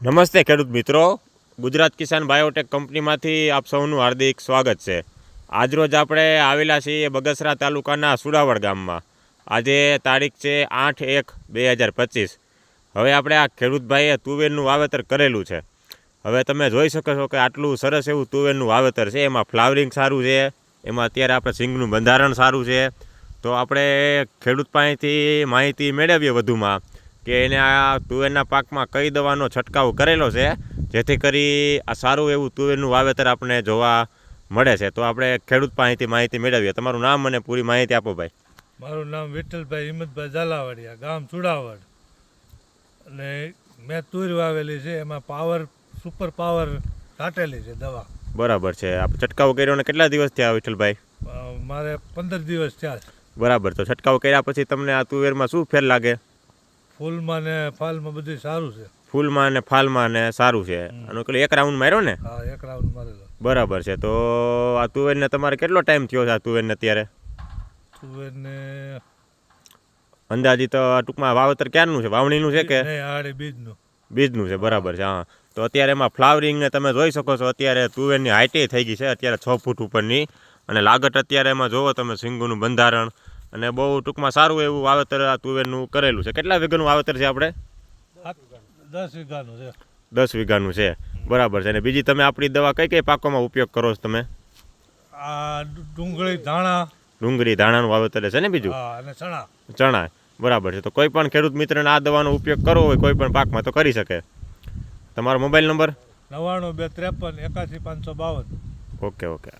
નમસ્તે ખેડૂત મિત્રો, ગુજરાત કિસાન બાયોટેક કંપનીમાંથી આપ સૌનું હાર્દિક સ્વાગત છે. આજરોજ આપણે આવેલા છીએ બગસરા તાલુકાના સુડાવડ ગામમાં. આજે તારીખ છે 8/1/2025. હવે આપણે આ ખેડૂતભાઈએ તુવેરનું વાવેતર કરેલું છે. હવે તમે જોઈ શકો છો કે આટલું સરસ એવું તુવેરનું વાવેતર છે. એમાં ફ્લાવરિંગ સારું છે, એમાં અત્યારે આપણે સિંગનું બંધારણ સારું છે. તો આપણે ખેડૂત પાસેથી માહિતી મેળવીએ વધુમાં કે એને આ તુવેરના પાકમાં કઈ દવાનો છંટકાવ કરેલો છે જેથી કરી આ સારું એવું તુવેરનું વાવેતર આપણને જોવા મળે છે. તો આપણે ખેડૂત પાસેથી માહિતી મેળવીએ. તમારું નામ અને પૂરી માહિતી આપો ભાઈ. મારું નામ વિઠ્ઠલભાઈ હિંમતભાઈ ઝાલાવાડિયા, ગામ ચુડાવડ. અને મેં તુર વાવેલી છે, એમાં પાવર સુપર પાવર છાંટેલી છે દવા. બરાબર છે. આ છંટકાવ કર્યો ને કેટલા દિવસ થયા વિઠ્ઠલભાઈ? મારે 15 દિવસ થયા છે. બરાબર. તો છંટકાવ કર્યા પછી તમને આ તુવેરમાં શું ફેર લાગે? ફૂલમાં ને ફાલમાં બધું સારું છે. ફૂલમાં અને ફાલમાં ને સારું છે. અને પેલો એક રાઉન્ડ માર્યો ને? હા, એક રાઉન્ડ મારેલો. બરાબર છે. તો આ તુવેરને તમારે કેટલો ટાઈમ થયો છે આ તુવેરને અત્યારે? તુવેરને અંદાજી તો ટૂંકમાં વાવેતર ક્યારનું છે? વાવણીનું છે કે આડે બીજનું? બીજનું છે. બરાબર છે. હા, તો અત્યારે એમાં ફ્લાવરિંગને તમે જોઈ શકો છો. અત્યારે તુવેરની હાઇટે થઈ ગઈ છે અત્યારે 6 ફૂટ ઉપરની. અને લાગટ અત્યારે એમાં જોવો તમે સિંગોનું બંધારણ અને બહુ ટૂંકમાં સારું એવું વાવેતર આ તુવેરનું કરેલું છે. કેટલા વીઘાનું વાવેતર છે આપણે? 10 વીઘાનું છે. 10 વીઘાનું છે. બરાબર છે. અને બીજી તમે આપણી દવા કઈ કઈ પાકોમાં ઉપયોગ કરો છો તમે? આ ડુંગળી, ધાણા. ડુંગળી, ધાણાનું વાવેતર છે ને બીજું? હા, અને ચણા. ચણા. બરાબર છે. તો કોઈ પણ ખેડૂત મિત્રને આ દવાનો ઉપયોગ કરવો હોય કોઈ પણ પાકમાં તો કરી શકે. તમારો મોબાઈલ નંબર? 99 253 81 552. ઓકે.